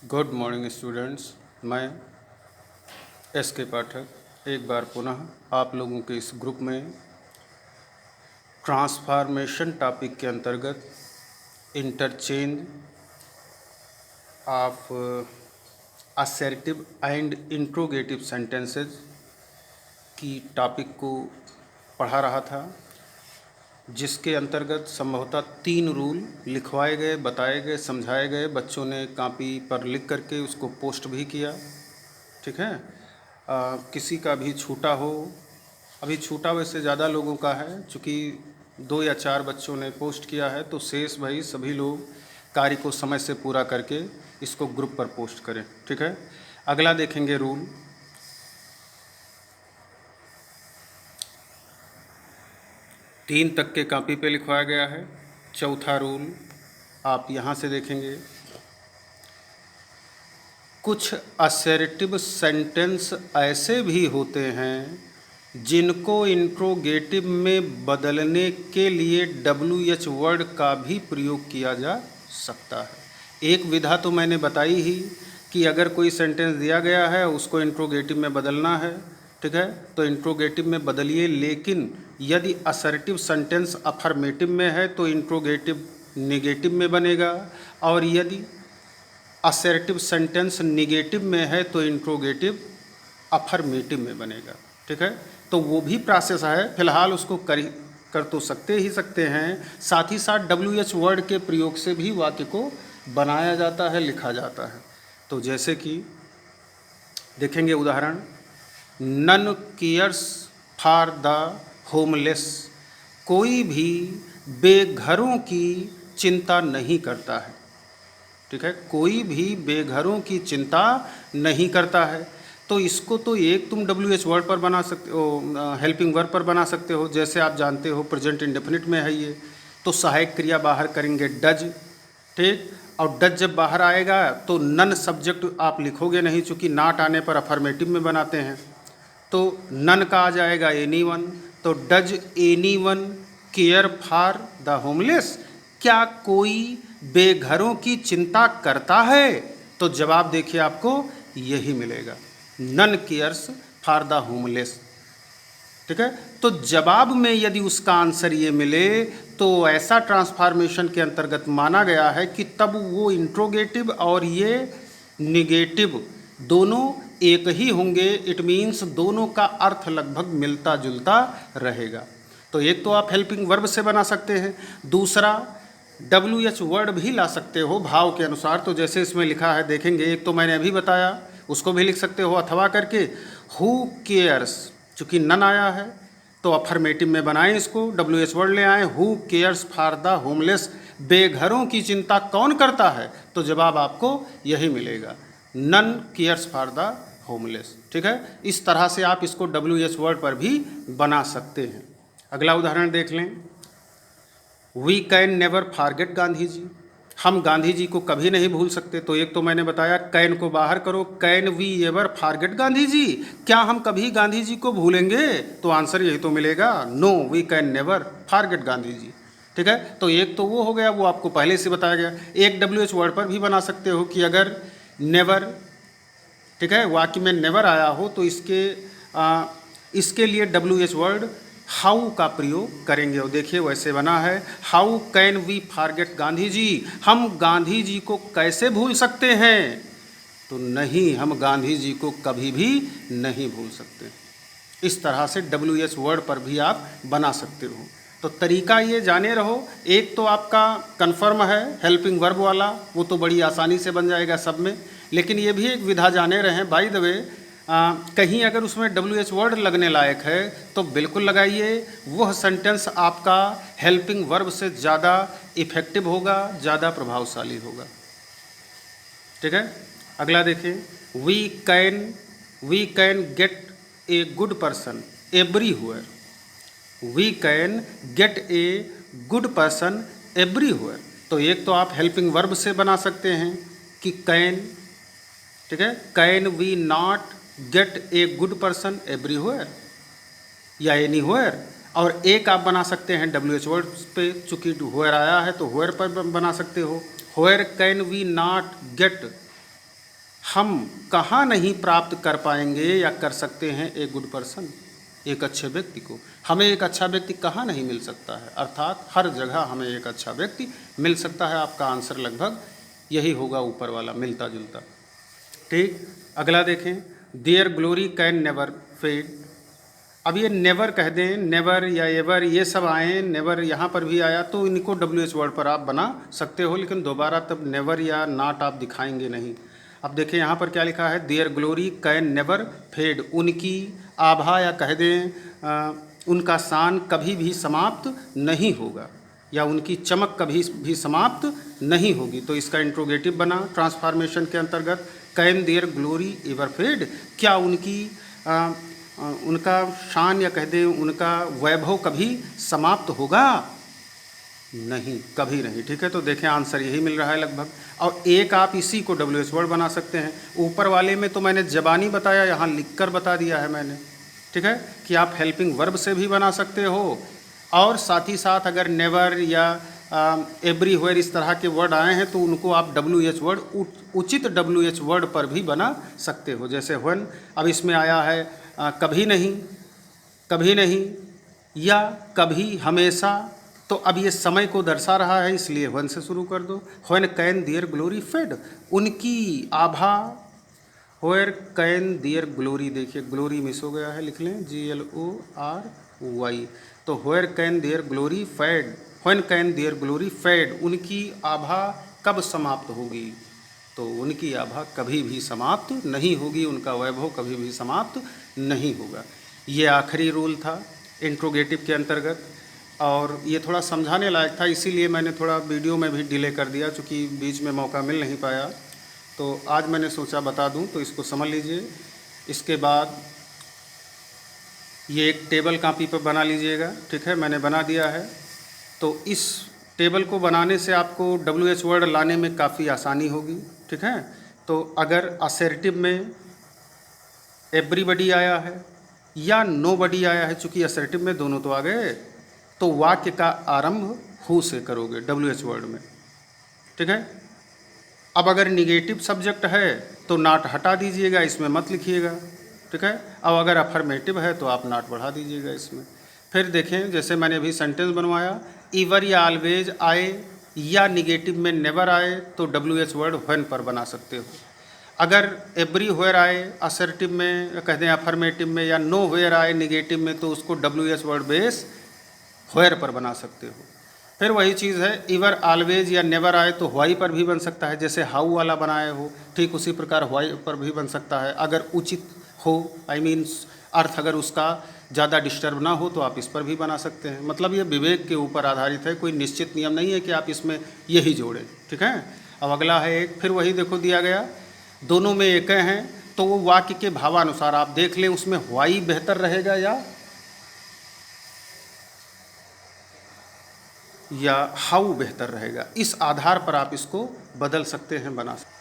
Good morning students. मैं S के पाठक एक बार पुनः आप लोगों के इस ग्रुप में ट्रांसफॉर्मेशन टॉपिक के अंतर्गत interchange of assertive and interrogative sentences की टॉपिक को पढ़ा रहा था, जिसके अंतर्गत संभवतः 3 रूल लिखवाए गए, बताए गए, समझाए गए। बच्चों ने कॉपी पर लिख करके उसको पोस्ट भी किया। ठीक है। किसी का भी छूटा हो, अभी छूटा वैसे ज़्यादा लोगों का है, चूँकि 2 या 4 बच्चों ने पोस्ट किया है, तो शेष भाई सभी लोग कार्य को समय से पूरा करके इसको ग्रुप पर पोस्ट करें। ठीक है। अगला देखेंगे रूल। तीन तक के कॉपी पे लिखवाया गया है। चौथा रूल आप यहाँ से देखेंगे। कुछ असर्टिव सेंटेंस ऐसे भी होते हैं जिनको इंट्रोगेटिव में बदलने के लिए WH वर्ड का भी प्रयोग किया जा सकता है। एक विधा तो मैंने बताई ही कि अगर कोई सेंटेंस दिया गया है उसको इंट्रोगेटिव में बदलना है, ठीक है, तो इंट्रोगेटिव में बदलिए। लेकिन यदि असर्टिव सेंटेंस अफर्मेटिव में है तो इंट्रोगेटिव नेगेटिव में बनेगा, और यदि असर्टिव सेंटेंस निगेटिव में है तो इंट्रोगेटिव अफर्मेटिव में बनेगा। ठीक है, तो वो भी प्रोसेस है। फिलहाल उसको कर तो सकते हैं, साथ ही साथ WH वर्ड के प्रयोग से भी वाक्य को बनाया जाता है, लिखा जाता है। तो जैसे कि देखेंगे उदाहरण, none cares for the homeless. कोई भी बेघरों की चिंता नहीं करता है। ठीक है, कोई भी बेघरों की चिंता नहीं करता है। तो इसको तो एक तुम WH वर्ड पर बना सकते हो, हेल्पिंग वर्ब पर बना सकते हो। जैसे आप जानते हो प्रेजेंट इंडेफिनिट में है ये, तो सहायक क्रिया बाहर करेंगे डज। ठीक, और डज जब बाहर आएगा तो नन सब्जेक्ट आप लिखोगे नहीं, चूँकि नाट आने पर अफर्मेटिव में बनाते हैं। तो नन का आ जाएगा एनीवन। तो does anyone care for the homeless. क्या कोई बेघरों की चिंता करता है? तो जवाब देखिए आपको यही मिलेगा, none cares for the homeless. ठीक है, तो जवाब में यदि उसका आंसर ये मिले तो ऐसा ट्रांसफॉर्मेशन के अंतर्गत माना गया है कि तब वो इंट्रोगेटिव और ये निगेटिव दोनों एक ही होंगे। इट मीन्स दोनों का अर्थ लगभग मिलता जुलता रहेगा। तो एक तो आप हेल्पिंग वर्ब से बना सकते हैं, दूसरा WH वर्ड भी ला सकते हो भाव के अनुसार। तो जैसे इसमें लिखा है देखेंगे, एक तो मैंने अभी बताया, उसको भी लिख सकते हो अथवा करके हु केयर्स, चूँकि नन आया है तो अफर्मेटिव में बनाएं इसको, WH वर्ड ले आएँ, who cares for the homeless. बेघरों की चिंता कौन करता है? तो जवाब आपको यही मिलेगा, none cares for the homeless. ठीक है, इस तरह से आप इसको WH वर्ड पर भी बना सकते हैं। अगला उदाहरण देख लें, we can never forget Gandhi ji. हम गांधी जी को कभी नहीं भूल सकते। तो एक तो मैंने बताया कैन को बाहर करो, can we ever forget Gandhi ji. क्या हम कभी गांधी जी को भूलेंगे? तो आंसर यही तो मिलेगा, no we can never forget Gandhi ji. ठीक है, तो एक तो वो हो गया, वो आपको पहले से बताया गया। एक WH वर्ड पर भी बना सकते हो कि अगर नेवर, ठीक है, वाक्य में नेवर आया हो तो इसके लिए WH वर्ड हाउ का प्रयोग करेंगे। और देखिए वैसे बना है, how can we forget Gandhi ji. हम गांधी जी को कैसे भूल सकते हैं? तो नहीं, हम गांधी जी को कभी भी नहीं भूल सकते। इस तरह से WH वर्ड पर भी आप बना सकते हो। तो तरीका ये जाने रहो। एक तो आपका कन्फर्म है हेल्पिंग वर्ब वाला, वो तो बड़ी आसानी से बन जाएगा सब में। लेकिन ये भी एक विधा जाने रहें, बाय द वे कहीं अगर उसमें WH वर्ड लगने लायक है तो बिल्कुल लगाइए। वह सेंटेंस आपका हेल्पिंग वर्ब से ज़्यादा इफेक्टिव होगा, ज़्यादा प्रभावशाली होगा। ठीक है, अगला देखें, we can get a good person everywhere. We can get a good person everywhere. तो एक तो आप हेल्पिंग वर्ब से बना सकते हैं कि कैन, ठीक है, can we not get a good person everywhere या एनीवेयर। और एक आप बना सकते हैं WH वर्ड पे, चूँकि वेयर आया है तो वेयर पर बना सकते हो, where can we not get हम कहाँ नहीं प्राप्त कर पाएंगे या कर सकते हैं ए गुड पर्सन, एक अच्छे व्यक्ति को। हमें एक अच्छा व्यक्ति कहाँ नहीं मिल सकता है, अर्थात हर जगह हमें एक अच्छा व्यक्ति मिल सकता है। आपका आंसर लगभग यही होगा, ऊपर वाला मिलता जुलता। ठीक, अगला देखें, their glory can never fade. अब ये नेवर कह दें, नेवर या एवर ये सब आए, नेवर यहाँ पर भी आया तो इनको WH वर्ड पर आप बना सकते हो, लेकिन दोबारा तब नेवर या नॉट आप दिखाएंगे नहीं। अब देखिए यहाँ पर क्या लिखा है, their glory can never fade, उनकी आभा या कह दें उनका शान कभी भी समाप्त नहीं होगा, या उनकी चमक कभी भी समाप्त नहीं होगी। तो इसका इंट्रोगेटिव बना ट्रांसफॉर्मेशन के अंतर्गत, can their glory ever fade, क्या उनका शान या कह दें उनका वैभव कभी समाप्त होगा? नहीं, कभी नहीं। ठीक है, तो देखें आंसर यही मिल रहा है लगभग। और एक आप इसी को WH वर्ड बना सकते हैं। ऊपर वाले में तो मैंने ज़बानी बताया, यहाँ लिखकर बता दिया है मैंने। ठीक है, कि आप हेल्पिंग वर्ब से भी बना सकते हो, और साथ ही साथ अगर नेवर या एवरीवेयर इस तरह के वर्ड आए हैं तो उनको आप WH वर्ड, उचित WH वर्ड पर भी बना सकते हो। जैसे व्हेन, अब इसमें आया है कभी नहीं, कभी नहीं, या कभी हमेशा, तो अब ये समय को दर्शा रहा है, इसलिए व्हेन से शुरू कर दो। When can their glory fade, उनकी आभा, व्हेयर कैन देयर ग्लोरी, देखिए ग्लोरी मिस हो गया है, लिख लें GLORY। तो where can their glory fade, when can their glory fade, उनकी आभा कब समाप्त होगी? तो उनकी आभा कभी भी समाप्त नहीं होगी, उनका वैभव कभी भी समाप्त नहीं होगा। ये आखिरी रूल था इंट्रोगेटिव के अंतर्गत, और ये थोड़ा समझाने लायक था, इसीलिए मैंने थोड़ा वीडियो में भी डिले कर दिया, चूँकि बीच में मौका मिल नहीं पाया। तो आज मैंने सोचा बता दूं, तो इसको समझ लीजिए। इसके बाद ये एक टेबल कॉपी पर बना लीजिएगा। ठीक है, मैंने बना दिया है। तो इस टेबल को बनाने से आपको WH वर्ड लाने में काफ़ी आसानी होगी। ठीक है, तो अगर असर्टिव में एवरीबडी आया है या नोबडी आया है, चूँकि असर्टिव में दोनों तो आ गए, तो वाक्य का आरंभ हु से करोगे WH वर्ड में। ठीक है, अब अगर निगेटिव सब्जेक्ट है तो नॉट हटा दीजिएगा, इसमें मत लिखिएगा। ठीक है, अब अगर अफर्मेटिव है तो आप नॉट बढ़ा दीजिएगा इसमें। फिर देखें, जैसे मैंने अभी सेंटेंस बनवाया, ईवर या ऑलवेज आए या निगेटिव में नेवर आए तो WH वर्ड व्हेन पर बना सकते हो। अगर एवरीवेयर आए असर्टिव में, कह दें अफर्मेटिव में, या नो वेयर आए निगेटिव में, तो उसको WH वर्ड बेस व्हेयर पर बना सकते हो। फिर वही चीज़ है, इवर ऑलवेज या नेवर आए तो व्हाई पर भी बन सकता है, जैसे हाउ वाला बनाए हो, ठीक उसी प्रकार व्हाई पर भी बन सकता है। अगर उचित हो, आई मीन अर्थ अगर उसका ज़्यादा डिस्टर्ब ना हो, तो आप इस पर भी बना सकते हैं। मतलब ये विवेक के ऊपर आधारित है, कोई निश्चित नियम नहीं है कि आप इसमें यही जोड़ें। ठीक है, अब अगला है एक, फिर वही देखो दिया गया, दोनों में एक हैं, तो वो वाक्य के भावानुसार आप देख लें, उसमें व्हाई बेहतर रहेगा या हाउ बेहतर रहेगा, इस आधार पर आप इसको बदल सकते हैं, बना सकते हैं।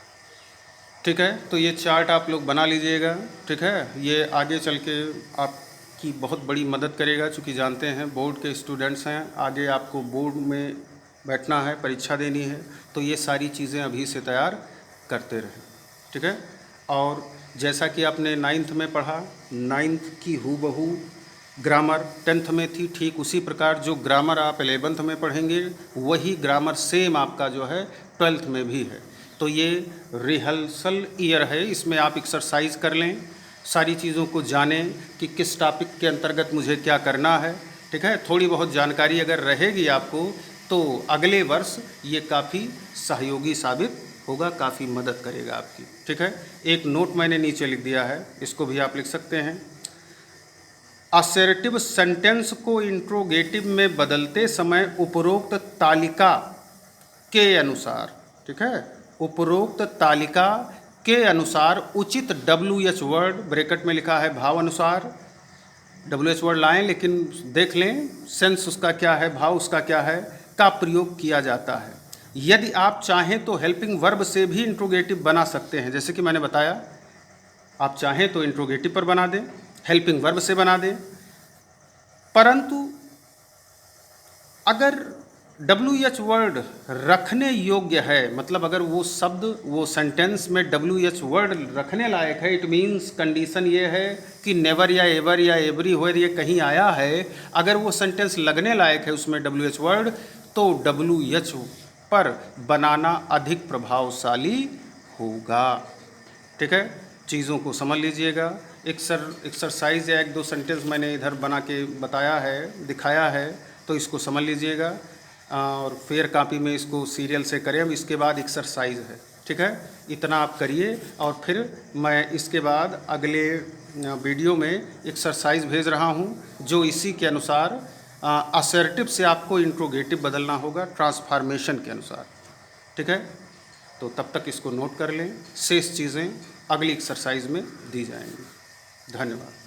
ठीक है, तो ये चार्ट आप लोग बना लीजिएगा। ठीक है, ये आगे चल के आपकी बहुत बड़ी मदद करेगा, चूँकि जानते हैं बोर्ड के स्टूडेंट्स हैं, आगे आपको बोर्ड में बैठना है, परीक्षा देनी है, तो ये सारी चीज़ें अभी से तैयार करते रहें। ठीक है, और जैसा कि आपने 9th में पढ़ा, 9th की हूबहू ग्रामर 10th में थी, ठीक उसी प्रकार जो ग्रामर आप 11th में पढ़ेंगे, वही ग्रामर सेम आपका जो है 12th में भी है। तो ये रिहर्सल ईयर है, इसमें आप एक्सरसाइज कर लें, सारी चीज़ों को जानें कि किस टॉपिक के अंतर्गत मुझे क्या करना है। ठीक है, थोड़ी बहुत जानकारी अगर रहेगी आपको तो अगले वर्ष ये काफ़ी सहयोगी साबित होगा, काफ़ी मदद करेगा आपकी। ठीक है, एक नोट मैंने नीचे लिख दिया है, इसको भी आप लिख सकते हैं। असर्टिव सेंटेंस को इंट्रोगेटिव में बदलते समय उपरोक्त तालिका के अनुसार, ठीक है, उपरोक्त तालिका के अनुसार उचित WH वर्ड, ब्रैकेट में लिखा है भाव अनुसार, WH वर्ड लाएं, लेकिन देख लें सेंस उसका क्या है, भाव उसका क्या है, का प्रयोग किया जाता है। यदि आप चाहें तो हेल्पिंग वर्ब से भी इंट्रोगेटिव बना सकते हैं, जैसे कि मैंने बताया, आप चाहें तो इंट्रोगेटिव पर बना दें, हेल्पिंग वर्ब से बना दें, परंतु अगर WH वर्ड रखने योग्य है, मतलब अगर वो शब्द वो सेंटेंस में WH वर्ड रखने लायक है, इट मीन्स कंडीशन ये है कि नेवर या एवर या एवरीवेयर ये कहीं आया है, अगर वो सेंटेंस लगने लायक है उसमें WH वर्ड, तो WH पर बनाना अधिक प्रभावशाली होगा। ठीक है, चीज़ों को समझ लीजिएगा। एक्सरसाइज या एक दो सेंटेंस मैंने इधर बना के बताया है, दिखाया है, तो इसको समझ लीजिएगा और फेयर कॉपी में इसको सीरियल से करें। अब इसके बाद एक्सरसाइज है, ठीक है, इतना आप करिए और फिर मैं इसके बाद अगले वीडियो में एक्सरसाइज भेज रहा हूँ जो इसी के अनुसार असर्टिव से आपको इंट्रोगेटिव बदलना होगा ट्रांसफॉर्मेशन के अनुसार। ठीक है, तो तब तक इसको नोट कर लें, शेष चीज़ें अगली एक्सरसाइज में दी जाएंगी। धन्यवाद।